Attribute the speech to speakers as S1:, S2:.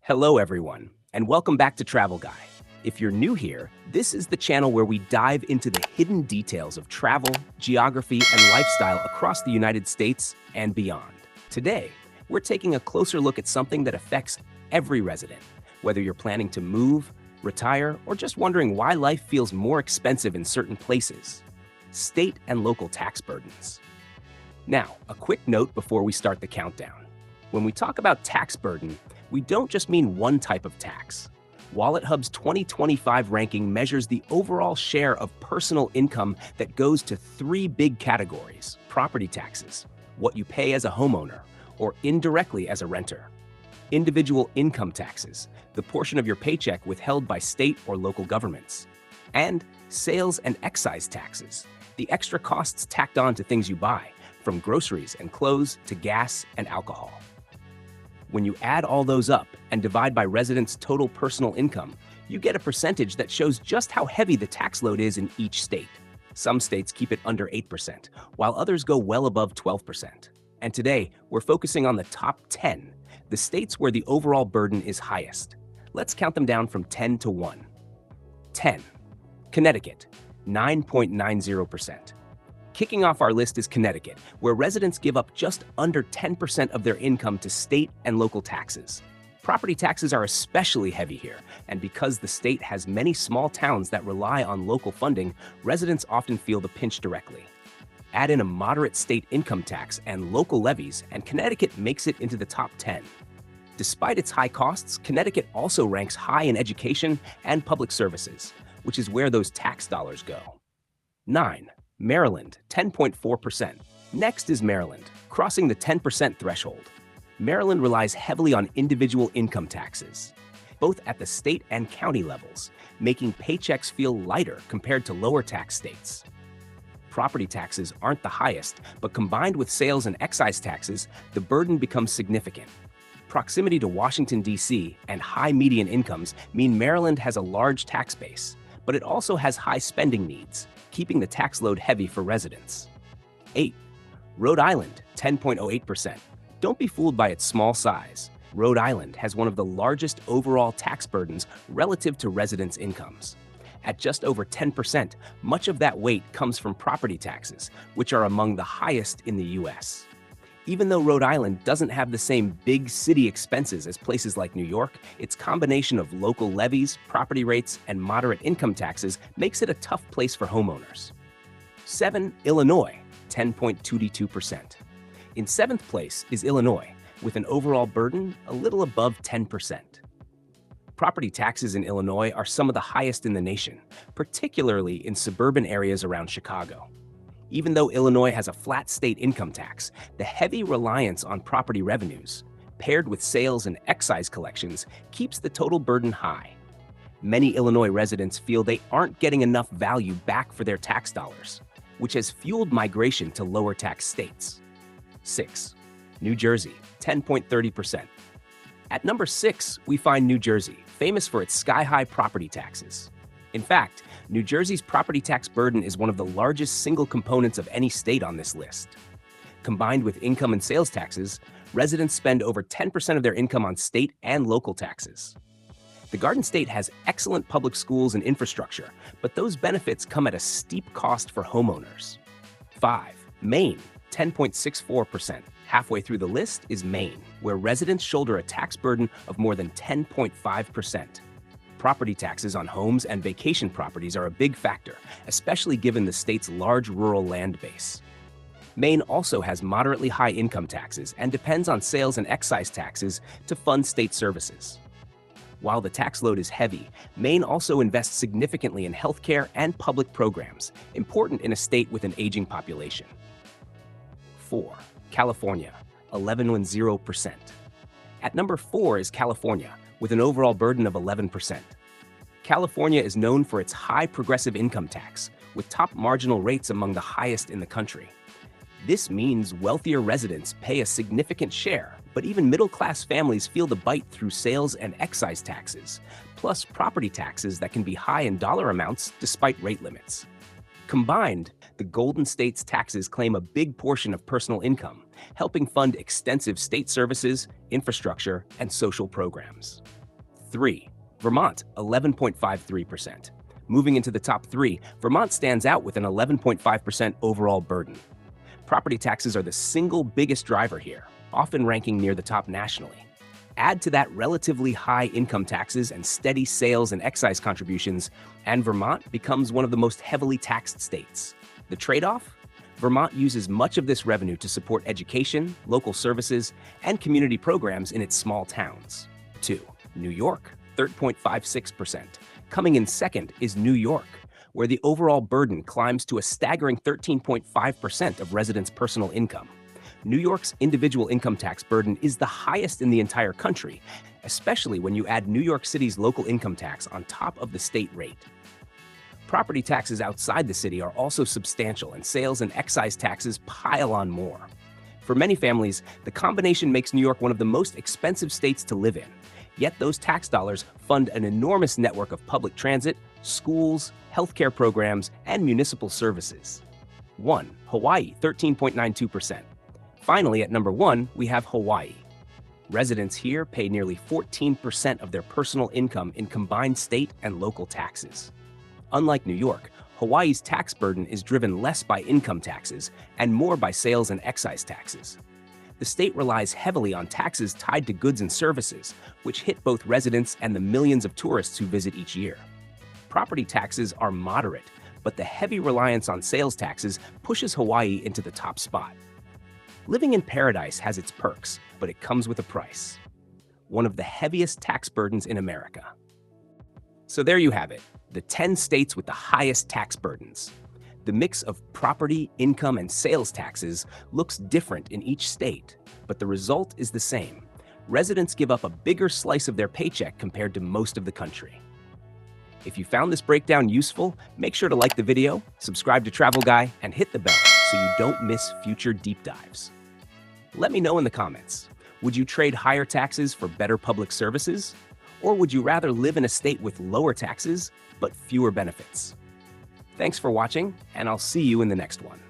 S1: Hello, everyone, and welcome back to Travel Guy. If you're new here, this is the channel where we dive into the hidden details of travel, geography, and lifestyle across the United States and beyond. Today, we're taking a closer look at something that affects every resident, whether you're planning to move, retire, or just wondering why life feels more expensive in certain places: state and local tax burdens. Now, a quick note before we start the countdown. When we talk about tax burden, we don't just mean one type of tax. WalletHub's 2025 ranking measures the overall share of personal income that goes to three big categories: property taxes, what you pay as a homeowner, or indirectly as a renter; individual income taxes, the portion of your paycheck withheld by state or local governments; and sales and excise taxes, the extra costs tacked on to things you buy, from groceries and clothes to gas and alcohol. When you add all those up and divide by residents' total personal income, you get a percentage that shows just how heavy the tax load is in each state. Some states keep it under 8%, while others go well above 12%. And today, we're focusing on the top 10, the states where the overall burden is highest. Let's count them down from 10 to 1. 10. Connecticut, 9.90%. Kicking off our list is Connecticut, where residents give up just under 10% of their income to state and local taxes. Property taxes are especially heavy here, and because the state has many small towns that rely on local funding, residents often feel the pinch directly. Add in a moderate state income tax and local levies, and Connecticut makes it into the top 10. Despite its high costs, Connecticut also ranks high in education and public services, which is where those tax dollars go. 9. Maryland, 10.4%. Next is Maryland, crossing the 10% threshold. Maryland relies heavily on individual income taxes, both at the state and county levels, making paychecks feel lighter compared to lower tax states. Property taxes aren't the highest, but combined with sales and excise taxes, the burden becomes significant. Proximity to Washington, D.C. and high median incomes mean Maryland has a large tax base, but it also has high spending needs, keeping the tax load heavy for residents. 8. Rhode Island, 10.08%. Don't be fooled by its small size. Rhode Island has one of the largest overall tax burdens relative to residents' incomes. At just over 10%, much of that weight comes from property taxes, which are among the highest in the U.S. Even though Rhode Island doesn't have the same big city expenses as places like New York, its combination of local levies, property rates, and moderate income taxes makes it a tough place for homeowners. 7. Illinois, 10.22%. In seventh place is Illinois, with an overall burden a little above 10%. Property taxes in Illinois are some of the highest in the nation, particularly in suburban areas around Chicago. Even though Illinois has a flat state income tax, the heavy reliance on property revenues, paired with sales and excise collections, keeps the total burden high. Many Illinois residents feel they aren't getting enough value back for their tax dollars, which has fueled migration to lower tax states. 6. New Jersey, 10.30%. At number 6, we find New Jersey, famous for its sky-high property taxes. In fact, New Jersey's property tax burden is one of the largest single components of any state on this list. Combined with income and sales taxes, residents spend over 10% of their income on state and local taxes. The Garden State has excellent public schools and infrastructure, but those benefits come at a steep cost for homeowners. 5. Maine, 10.64%. Halfway through the list is Maine, where residents shoulder a tax burden of more than 10.5%. Property taxes on homes and vacation properties are a big factor, especially given the state's large rural land base. Maine also has moderately high income taxes and depends on sales and excise taxes to fund state services. While the tax load is heavy, Maine also invests significantly in healthcare and public programs, important in a state with an aging population. 4. California, 11.0%. At number 4 is California, with an overall burden of 11%. California is known for its high progressive income tax, with top marginal rates among the highest in the country. This means wealthier residents pay a significant share, but even middle-class families feel the bite through sales and excise taxes, plus property taxes that can be high in dollar amounts despite rate limits. Combined, the Golden State's taxes claim a big portion of personal income, helping fund extensive state services, infrastructure, and social programs. 3. Vermont, 11.53%. Moving into the top 3, Vermont stands out with an 11.5% overall burden. Property taxes are the single biggest driver here, often ranking near the top nationally. Add to that relatively high income taxes and steady sales and excise contributions, and Vermont becomes one of the most heavily taxed states. The trade-off? Vermont uses much of this revenue to support education, local services, and community programs in its small towns. 2. New York, 3.56%. Coming in second is New York, where the overall burden climbs to a staggering 13.5% of residents' personal income. New York's individual income tax burden is the highest in the entire country, especially when you add New York City's local income tax on top of the state rate. Property taxes outside the city are also substantial, and sales and excise taxes pile on more. For many families, the combination makes New York one of the most expensive states to live in. Yet those tax dollars fund an enormous network of public transit, schools, healthcare programs, and municipal services. 1. Hawaii, 13.92%. Finally, at number 1, we have Hawaii. Residents here pay nearly 14% of their personal income in combined state and local taxes. Unlike New York, Hawaii's tax burden is driven less by income taxes and more by sales and excise taxes. The state relies heavily on taxes tied to goods and services, which hit both residents and the millions of tourists who visit each year. Property taxes are moderate, but the heavy reliance on sales taxes pushes Hawaii into the top spot. Living in paradise has its perks, but it comes with a price. One of the heaviest tax burdens in America. So there you have it, the 10 states with the highest tax burdens. The mix of property, income, and sales taxes looks different in each state, but the result is the same. Residents give up a bigger slice of their paycheck compared to most of the country. If you found this breakdown useful, make sure to like the video, subscribe to Travel Guy, and hit the bell so you don't miss future deep dives. Let me know in the comments, would you trade higher taxes for better public services? Or would you rather live in a state with lower taxes but fewer benefits? Thanks for watching, and I'll see you in the next one.